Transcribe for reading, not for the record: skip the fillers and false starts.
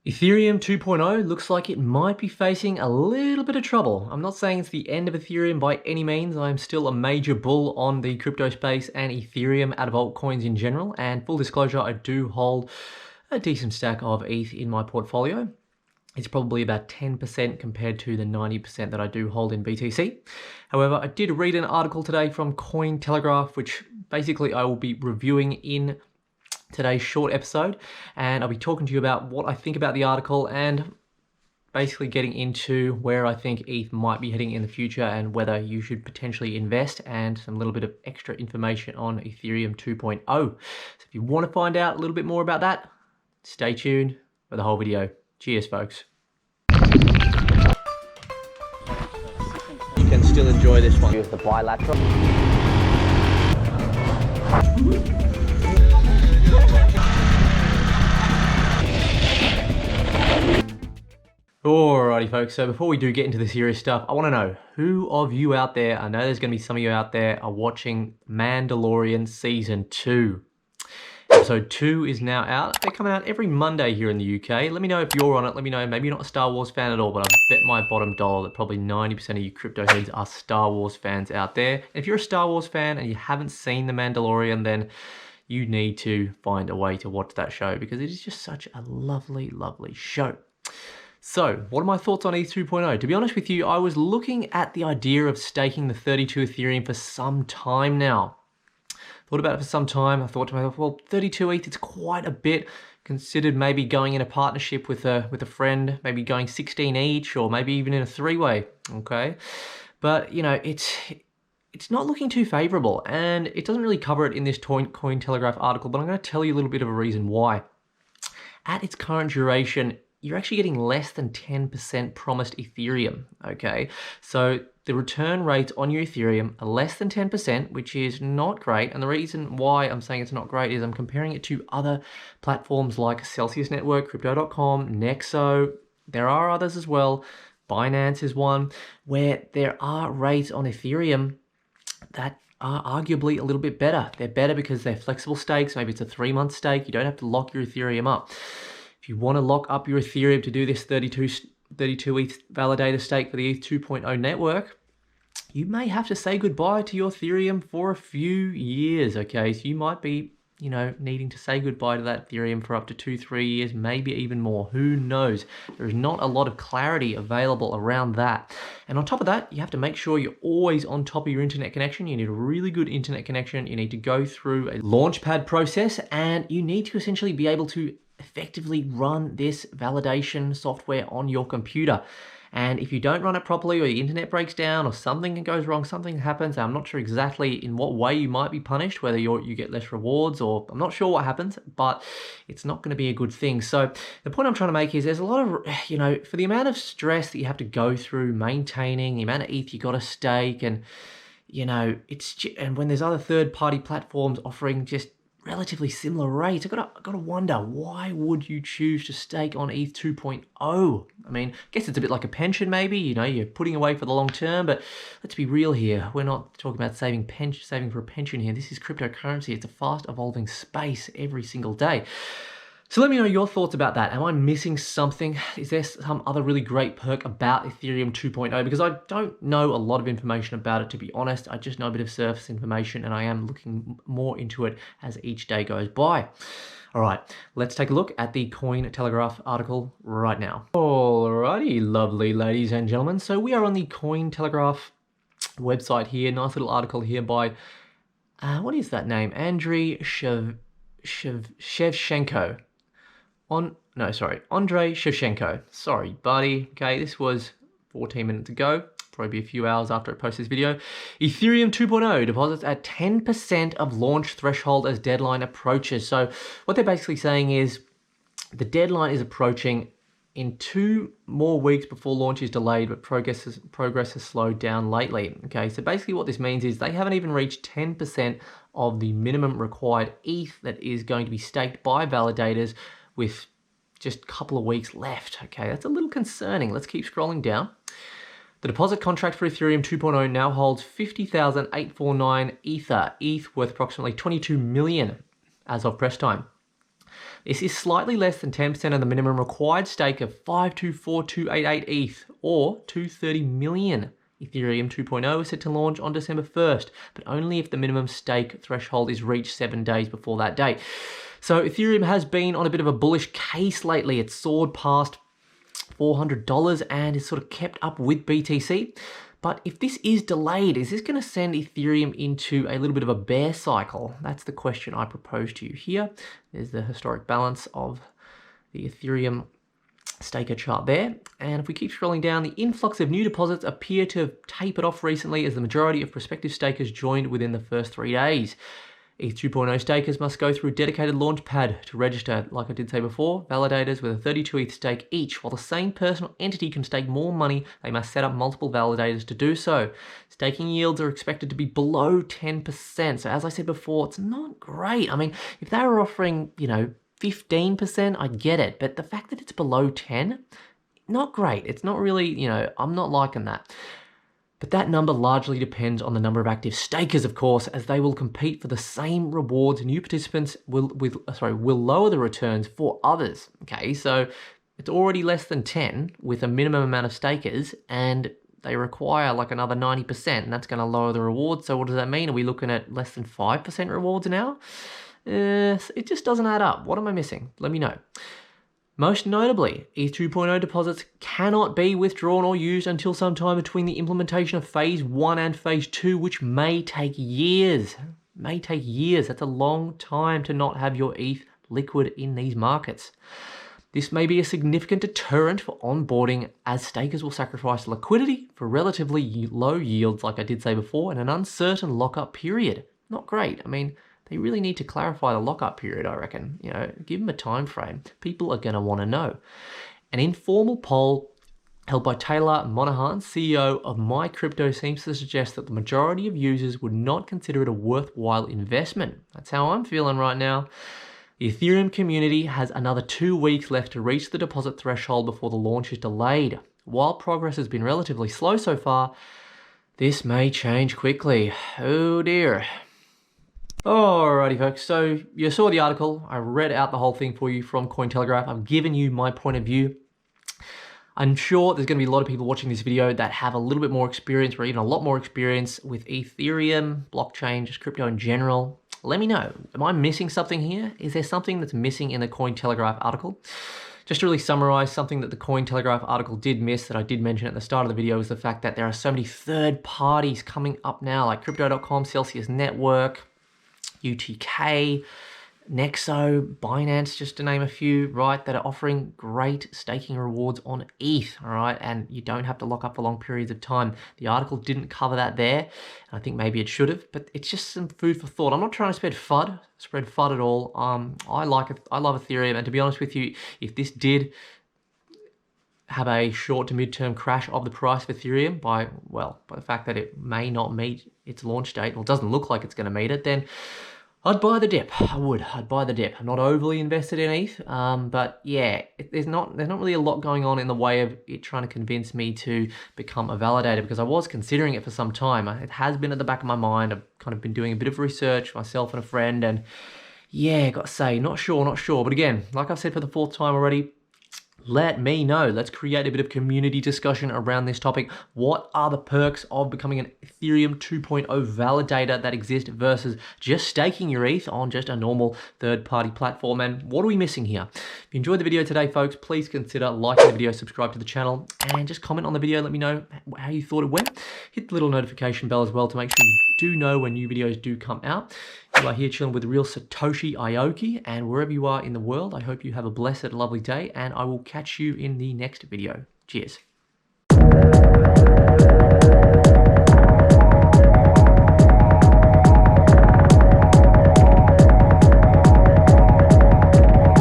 Ethereum 2.0 looks like it might be facing a little bit of trouble. I'm not saying it's the end of Ethereum by any means. I'm still a major bull on the crypto space and Ethereum out of altcoins in general. And full disclosure, I do hold a decent stack of ETH in my portfolio. It's probably about 10% compared to the 90% that I do hold in BTC. However, I did read an article today from Cointelegraph, which basically I will be reviewing in today's short episode, and I'll be talking to you about what I think about the article and basically getting into where I think ETH might be heading in the future and whether you should potentially invest, and some little bit of extra information on Ethereum 2.0. So if you want to find out a little bit more about that, stay tuned for the whole video. Cheers, folks. You can still enjoy this one. Use the bilateral. Alrighty folks, so before we do get into the serious stuff, I want to know who of you out there, I know there's going to be some of you out there, are watching Mandalorian Season 2. Episode 2 is now out. They're coming out every Monday here in the UK. Let me know if you're on it. Let me know, maybe you're not a Star Wars fan at all, but I bet my bottom dollar that probably 90% of you crypto heads are Star Wars fans out there. And if you're a Star Wars fan and you haven't seen The Mandalorian, then you need to find a way to watch that show, because it is just such a lovely, lovely show. So, what are my thoughts on ETH 2.0? To be honest with you, I was looking at the idea of staking the 32 Ethereum for some time now. Thought about it for some time. I thought to myself, well, 32 ETH, it's quite a bit. Considered maybe going in a partnership with a friend, maybe going 16 each, or maybe even in a three-way, okay? But, you know, it's not looking too favorable, and it doesn't really cover it in this Cointelegraph article, but I'm going to tell you a little bit of a reason why. At its current duration, you're actually getting less than 10% promised Ethereum, okay? So the return rates on your Ethereum are less than 10%, which is not great. And the reason why I'm saying it's not great is I'm comparing it to other platforms like Celsius Network, Crypto.com, Nexo. There are others as well. Binance is one, where there are rates on Ethereum that are arguably a little bit better. They're better because they're flexible stakes. Maybe it's a 3-month stake. You don't have to lock your Ethereum up. If you want to lock up your Ethereum to do this 32 ETH validator stake for the ETH 2.0 network, you may have to say goodbye to your Ethereum for a few years, okay? So you might be, you know, needing to say goodbye to that Ethereum for up to 2-3 years, maybe even more. Who knows? There's not a lot of clarity available around that. And on top of that, you have to make sure you're always on top of your internet connection. You need a really good internet connection. You need to go through a launchpad process, and you need to essentially be able to effectively run this validation software on your computer. And if you don't run it properly, or the internet breaks down, or something goes wrong, something happens, I'm not sure exactly in what way you might be punished, whether you get less rewards, or I'm not sure what happens, but it's not going to be a good thing. So the point I'm trying to make is there's a lot of, you know, for the amount of stress that you have to go through maintaining, the amount of ETH you got to stake, and, you know, and when there's other third-party platforms offering just relatively similar rates, I've got to wonder, why would you choose to stake on ETH 2.0? I mean, I guess it's a bit like a pension maybe, you know, you're putting away for the long term, but let's be real here. We're not talking about saving for a pension here. This is cryptocurrency. It's a fast evolving space every single day. So let me know your thoughts about that. Am I missing something? Is there some other really great perk about Ethereum 2.0? Because I don't know a lot of information about it, to be honest. I just know a bit of surface information, and I am looking more into it as each day goes by. All right, let's take a look at the Cointelegraph article right now. Alrighty, lovely ladies and gentlemen. So we are on the Cointelegraph website here. Nice little article here by, what is that name? Andrei Shevchenko. Andrei Shevchenko. Sorry, buddy. Okay, this was 14 minutes ago. Probably be a few hours after I post this video. Ethereum 2.0 deposits at 10% of launch threshold as deadline approaches. So what they're basically saying is the deadline is approaching in 2 more weeks before launch is delayed, but progress has slowed down lately. Okay, so basically what this means is they haven't even reached 10% of the minimum required ETH that is going to be staked by validators, with just a couple of weeks left. Okay, that's a little concerning. Let's keep scrolling down. The deposit contract for Ethereum 2.0 now holds 50,849 Ether, ETH worth approximately 22 million as of press time. This is slightly less than 10% of the minimum required stake of 524,288 ETH, or 230 million. Ethereum 2.0 is set to launch on December 1st, but only if the minimum stake threshold is reached 7 days before that date. So Ethereum has been on a bit of a bullish case lately. It's soared past $400 and is sort of kept up with BTC. But if this is delayed, is this going to send Ethereum into a little bit of a bear cycle? That's the question I propose to you here. There's the historic balance of the Ethereum staker chart there. And if we keep scrolling down, the influx of new deposits appear to have tapered off recently as the majority of prospective stakers joined within the first 3 days. ETH 2.0 stakers must go through a dedicated launchpad to register. Like I did say before, validators with a 32 ETH stake each. While the same personal entity can stake more money, they must set up multiple validators to do so. Staking yields are expected to be below 10%. So as I said before, it's not great. I mean, if they were offering, 15%, I get it. But the fact that it's below 10, not great. It's not really, I'm not liking that. But that number largely depends on the number of active stakers, of course, as they will compete for the same rewards. New participants will lower the returns for others. Okay, so it's already less than 10 with a minimum amount of stakers, and they require like another 90%, and that's going to lower the rewards. So what does that mean? Are we looking at less than 5% rewards now? It just doesn't add up. What am I missing? Let me know. Most notably, ETH 2.0 deposits cannot be withdrawn or used until sometime between the implementation of Phase 1 and Phase 2, which may take years. That's a long time to not have your ETH liquid in these markets. This may be a significant deterrent for onboarding, as stakers will sacrifice liquidity for relatively low yields, like I did say before, and an uncertain lockup period. Not great. I mean, they really need to clarify the lockup period, I reckon. Give them a time frame. People are going to want to know. An informal poll held by Taylor Monahan, CEO of MyCrypto, seems to suggest that the majority of users would not consider it a worthwhile investment. That's how I'm feeling right now. The Ethereum community has another 2 weeks left to reach the deposit threshold before the launch is delayed. While progress has been relatively slow so far, this may change quickly. Oh dear. Alrighty folks, so you saw the article. I read out the whole thing for you from Cointelegraph. I've given you my point of view. I'm sure there's going to be a lot of people watching this video that have a little bit more experience, or even a lot more experience with Ethereum, blockchain, just crypto in general. Let me know. Am I missing something here? Is there something that's missing in the Cointelegraph article? Just to really summarize, something that the Cointelegraph article did miss that I did mention at the start of the video is the fact that there are so many third parties coming up now, like Crypto.com, Celsius Network, UTK, Nexo, Binance, just to name a few, right, that are offering great staking rewards on ETH, all right, and you don't have to lock up for long periods of time. The article didn't cover that there, and I think maybe it should have, but it's just some food for thought. I'm not trying to spread FUD at all. I love Ethereum, and to be honest with you, if this did have a short to mid-term crash of the price of Ethereum by the fact that it may not meet its launch date, or doesn't look like it's going to meet it, then I'd buy the dip. I'd buy the dip. I'm not overly invested in ETH, but yeah, there's not really a lot going on in the way of it trying to convince me to become a validator, because I was considering it for some time. It has been at the back of my mind. I've kind of been doing a bit of research myself and a friend, and yeah, got to say, not sure. But again, like I've said for the 4th time already, let me know. Let's create a bit of community discussion around this topic. What are the perks of becoming an Ethereum 2.0 validator that exist versus just staking your ETH on just a normal third-party platform? And what are we missing here? If you enjoyed the video today, folks, please consider liking the video, subscribe to the channel, and just comment on the video. Let me know how you thought it went. Hit the little notification bell as well to make sure you do know when new videos do come out. You are here chilling with the real Satoshi Aoki, and wherever you are in the world, I hope you have a blessed, lovely day, and I will catch you in the next video. Cheers.